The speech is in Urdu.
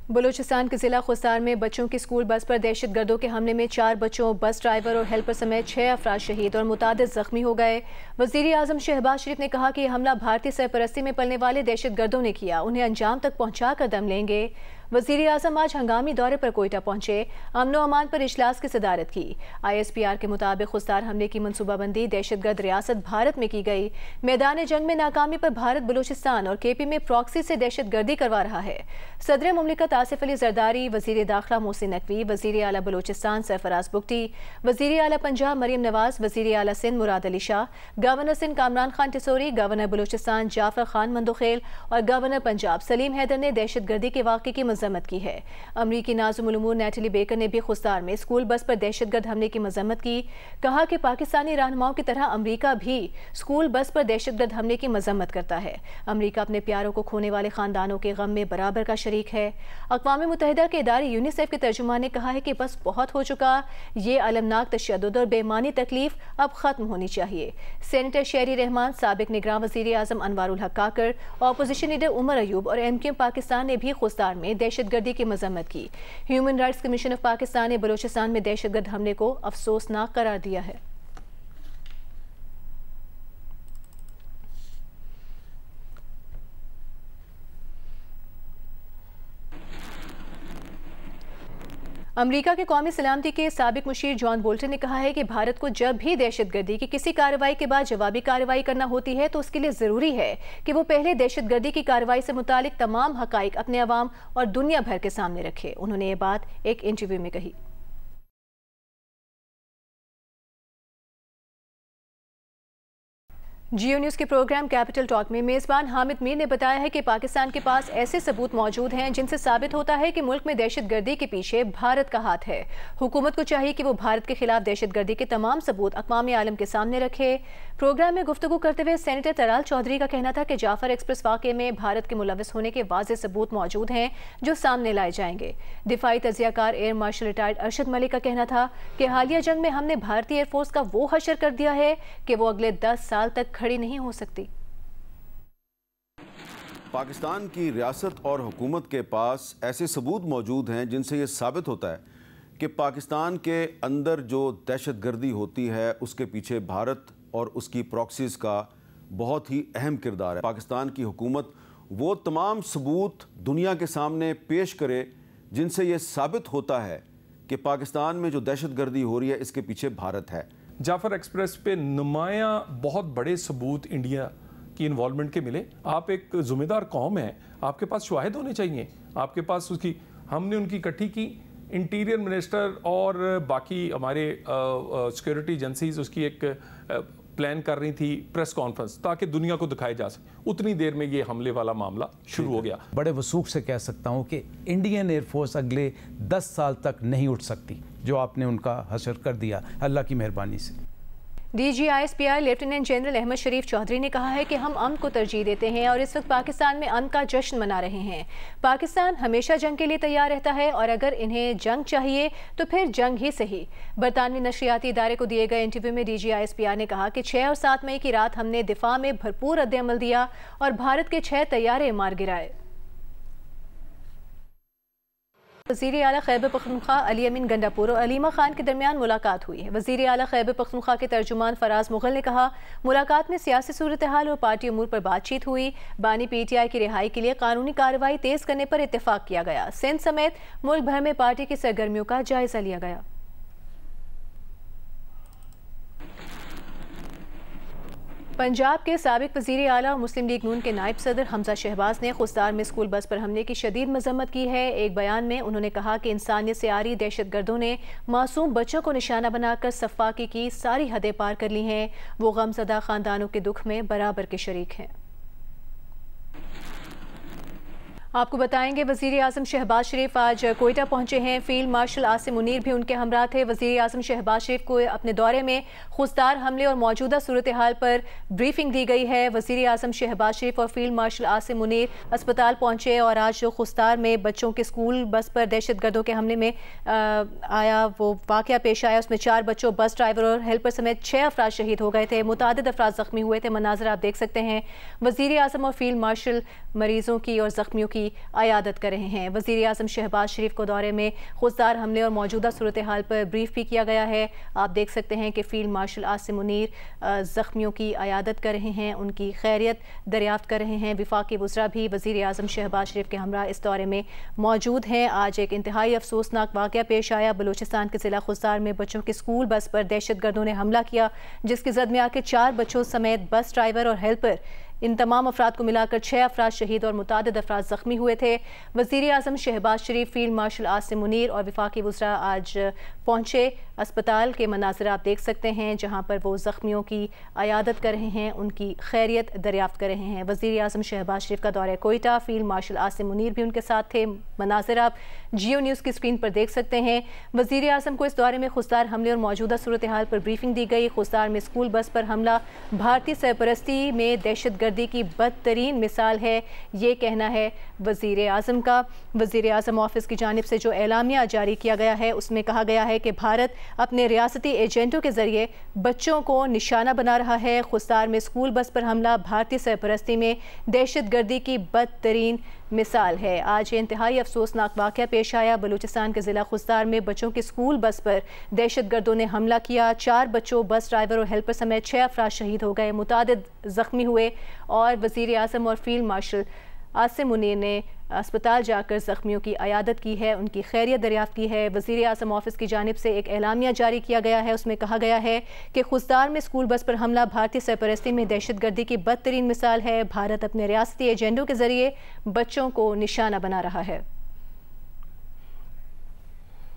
بلوچستان کے ضلع خوستار میں بچوں کی اسکول بس پر دہشت گردوں کے حملے میں 4 بچوں، بس ڈرائیور اور ہیلپر سمیت 6 افراد شہید اور متعدد زخمی ہو گئے۔ وزیر اعظم شہباز شریف نے کہا کہ یہ حملہ بھارتی سرپرستی میں پلنے والے دہشت گردوں نے کیا، انہیں انجام تک پہنچا کر دم لیں گے۔ وزیر اعظم آج ہنگامی دورے پر کوئٹہ پہنچے، امن و امان پر اجلاس کی صدارت کی۔ ISPR کے مطابق خوستار حملے کی منصوبہ بندی دہشت گرد ریاست بھارت میں کی گئی۔ میدان جنگ میں ناکامی پر بھارت بلوچستان اور KP میں پراکسی سے دہشت گردی کروا رہا ہے۔ صدر مملکت آصف علی زرداری، وزیر داخلہ محسن نقوی، وزیر اعلیٰ بلوچستان سرفراز بگٹی، وزیر اعلیٰ پنجاب مریم نواز، وزیر اعلیٰ سندھ مراد علی شاہ، گورنر سندھ کامران خان ٹسوری، گورنر بلوچستان جعفر خان مندوخیل اور گورنر پنجاب سلیم حیدر نے دہشت گردی کے واقعے کی مذمت کی ہے۔ امریکی ناظم الامور نیٹلی بیکر نے بھی خوستار میں اسکول بس پر دہشت گرد حملے کی مذمت کی، کہا کہ پاکستانی رہنماؤں کی طرح امریکہ بھی اسکول بس پر دہشت گرد حملے کی مذمت کرتا ہے۔ امریکہ اپنے پیاروں کو کھونے والے خاندانوں کے غم میں برابر کا شریک ہے۔ اقوام متحدہ کے ادارے یونیسیف کے ترجمان نے کہا ہے کہ بس بہت ہو چکا، یہ المناک تشدد اور بے معنی تکلیف اب ختم ہونی چاہیے۔ سینیٹر شہری رحمان، سابق نگراں وزیر اعظم انوار الحق کاکڑ، اپوزیشن لیڈر عمر ایوب اور MKM پاکستان نے بھی خوستار میں دہشت گردی کی مذمت کی۔ Human rights commission of Pakistan نے بلوچستان میں دہشت گرد حملے کو افسوسناک قرار دیا ہے۔ امریکہ کے قومی سلامتی کے سابق مشیر جان بولٹن نے کہا ہے کہ بھارت کو جب بھی دہشت گردی کی کسی کارروائی کے بعد جوابی کارروائی کرنا ہوتی ہے تو اس کے لیے ضروری ہے کہ وہ پہلے دہشت گردی کی کارروائی سے متعلق تمام حقائق اپنے عوام اور دنیا بھر کے سامنے رکھے۔ انہوں نے یہ بات ایک انٹرویو میں کہی۔ جیو نیوز کے پروگرام کیپٹل ٹاک میں میزبان حامد میر نے بتایا ہے کہ پاکستان کے پاس ایسے ثبوت موجود ہیں جن سے ثابت ہوتا ہے کہ ملک میں دہشت گردی کے پیچھے بھارت کا ہاتھ ہے۔ حکومت کو چاہیے کہ وہ بھارت کے خلاف دہشت گردی کے تمام ثبوت اقوام عالم کے سامنے رکھے۔ پروگرام میں گفتگو کرتے ہوئے سینیٹر ترال چودھری کا کہنا تھا کہ جعفر ایکسپریس واقعے میں بھارت کے ملوث ہونے کے واضح ثبوت موجود ہیں جو سامنے لائے جائیں گے۔ دفاعی تجزیہ کار air marshal retired Arshad Malik کا کہنا تھا کہ حالیہ جنگ میں ہم نے بھارتی ایئر فورس کا وہ حشر کر دیا ہے کہ وہ اگلے 10 سال تک کھڑی نہیں ہو سکتی۔ پاکستان کی ریاست اور حکومت کے پاس ایسے ثبوت موجود ہیں جن سے یہ ثابت ہوتا ہے کہ پاکستان کے اندر جو دہشت گردی ہوتی ہے اس کے پیچھے بھارت اور اس کی پراکسیز کا بہت ہی اہم کردار ہے۔ پاکستان کی حکومت وہ تمام ثبوت دنیا کے سامنے پیش کرے جن سے یہ ثابت ہوتا ہے کہ پاکستان میں جو دہشت گردی ہو رہی ہے اس کے پیچھے بھارت ہے۔ جعفر ایکسپریس پہ نمایاں بہت بڑے ثبوت انڈیا کی انوالومنٹ کے ملے۔ آپ ایک ذمہ دار قوم ہیں، آپ کے پاس شواہد ہونے چاہیے، آپ کے پاس اس کی ہم نے ان کی اکٹھی کی، انٹیریئر منسٹر اور باقی ہمارے سیکیورٹی ایجنسیز اس کی ایک پلان کر رہی تھی پریس کانفرنس تاکہ دنیا کو دکھایا جا سکے۔ اتنی دیر میں یہ حملے والا معاملہ شروع ہو گیا۔ بڑے وثوق سے کہہ سکتا ہوں کہ انڈین ایئر فورس اگلے 10 سال تک نہیں اٹھ سکتی، جو آپ نے ان کا حشر کر دیا اللہ کی مہربانی سے۔ DG ISPR lieutenant general Ahmed Sharif Chaudhry نے کہا ہے کہ ہم امن کو ترجیح دیتے ہیں اور اس وقت پاکستان میں امن کا جشن منا رہے ہیں۔ پاکستان ہمیشہ جنگ کے لیے تیار رہتا ہے اور اگر انہیں جنگ چاہیے تو پھر جنگ ہی صحیح۔ برطانوی نشریاتی ادارے کو دیے گئے انٹرویو میں DG ISPR نے کہا کہ 6 اور 7 مئی کی رات ہم نے دفاع میں بھرپور رد عمل دیا اور بھارت کے 6 طیارے مار گرائے۔ وزیر اعلیٰ خیبر پختونخوا علی امین گنڈاپور اور علیمہ خان کے درمیان ملاقات ہوئی ہے۔ وزیر اعلیٰ خیبر پختونخوا کے ترجمان فراز مغل نے کہا ملاقات میں سیاسی صورتحال اور پارٹی امور پر بات چیت ہوئی۔ بانی PTI کی رہائی کے لیے قانونی کارروائی تیز کرنے پر اتفاق کیا گیا۔ سندھ سمیت ملک بھر میں پارٹی کی سرگرمیوں کا جائزہ لیا گیا۔ پنجاب کے سابق وزیر اعلیٰ اور مسلم لیگ نون کے نائب صدر حمزہ شہباز نے خوستار میں اسکول بس پر حملے کی شدید مذمت کی ہے۔ ایک بیان میں انہوں نے کہا کہ انسانیت سے عاری دہشت گردوں نے معصوم بچوں کو نشانہ بنا کر صفاقی کی ساری حدیں پار کر لی ہیں۔ وہ غم زدہ خاندانوں کے دکھ میں برابر کے شریک ہیں۔ آپ کو بتائیں گے وزیر اعظم شہباز شریف آج کوئٹہ پہنچے ہیں۔ فیلڈ مارشل عاصم منیر بھی ان کے ہمراہ تھے۔ وزیر اعظم شہباز شریف کو اپنے دورے میں خوستار حملے اور موجودہ صورتحال پر بریفنگ دی گئی ہے۔ وزیر اعظم شہباز شریف اور فیلڈ مارشل عاصم منیر اسپتال پہنچے اور آج جو خوستار میں بچوں کے اسکول بس پر دہشت گردوں کے حملے میں وہ واقعہ پیش آیا، اس میں 4 بچوں، بس ڈرائیور اور ہیلپر سمیت 6 افراد شہید ہو گئے تھے، متعدد افراد زخمی ہوئے تھے۔ مناظر آپ دیکھ سکتے ہیں۔ وزیر اعظم اور فیلڈ مارشل مریضوں کی اور زخمیوں کی کی عیادت کر رہے ہیں۔ وزیر اعظم شہباز شریف کو دورے میں خوددار حملے اور موجودہ صورتحال پر بریف بھی کیا گیا ہے۔ آپ دیکھ سکتے ہیں کہ فیلڈ مارشل عاصم منیر زخمیوں کی عیادت کر رہے ہیں، ان کی خیریت دریافت کر رہے ہیں۔ وفاقی وزراء بھی وزیر اعظم شہباز شریف کے ہمراہ اس دورے میں موجود ہیں۔ آج ایک انتہائی افسوسناک واقعہ پیش آیا۔ بلوچستان کے ضلع خوددار میں بچوں کی اسکول بس پر دہشت گردوں نے حملہ کیا، جس کی زد میں آ کے 4 بچوں سمیت بس ڈرائیور اور ہیلپر، ان تمام افراد کو ملا کر 6 افراد شہید اور متعدد افراد زخمی ہوئے تھے۔ وزیر اعظم شہباز شریف، فیلڈ مارشل عاصم منیر اور وفاقی وزراء آج پہنچے اسپتال کے مناظر آپ دیکھ سکتے ہیں، جہاں پر وہ زخمیوں کی عیادت کر رہے ہیں، ان کی خیریت دریافت کر رہے ہیں۔ وزیر اعظم شہباز شریف کا دورہ کوئٹہ، فیلڈ مارشل عاصم منیر بھی ان کے ساتھ تھے۔ مناظر آپ جیو نیوز کی اسکرین پر دیکھ سکتے ہیں۔ وزیر اعظم کو اس دورے میں خوددار حملے اور موجودہ صورتحال پر بریفنگ دی گئی۔ خوددار میں اسکول بس پر حملہ بھارتی سرپرستی میں دہشت گردی کی بدترین مثال ہے، یہ کہنا ہے وزیر اعظم کا۔ وزیر اعظم آفس کی جانب سے جو اعلامیہ جاری کیا گیا ہے، اس میں کہا گیا ہے کہ بھارت اپنے ریاستی ایجنٹوں کے ذریعے بچوں کو نشانہ بنا رہا ہے۔ خوددار میں اسکول بس پر حملہ بھارتی سرپرستی میں دہشت گردی کی بدترین مثال ہے۔ آج یہ انتہائی افسوسناک واقعہ پیش آیا۔ بلوچستان کے ضلع خوددار میں بچوں کی اسکول بس پر دہشت گردوں نے حملہ کیا۔ 4 بچوں، بس ڈرائیور اور ہیلپر سمیت 6 افراد شہید ہو گئے، متعدد زخمی ہوئے، اور وزیر اعظم اور فیلڈ مارشل عاصم منیر نے اسپتال جا کر زخمیوں کی عیادت کی ہے، ان کی خیریت دریافت کی ہے۔ وزیر اعظم آفس کی جانب سے ایک اعلامیہ جاری کیا گیا ہے، اس میں کہا گیا ہے کہ خوددار میں اسکول بس پر حملہ بھارتی سرپرستی میں دہشت گردی کی بدترین مثال ہے۔ بھارت اپنے ریاستی ایجنڈوں کے ذریعے بچوں کو نشانہ بنا رہا ہے۔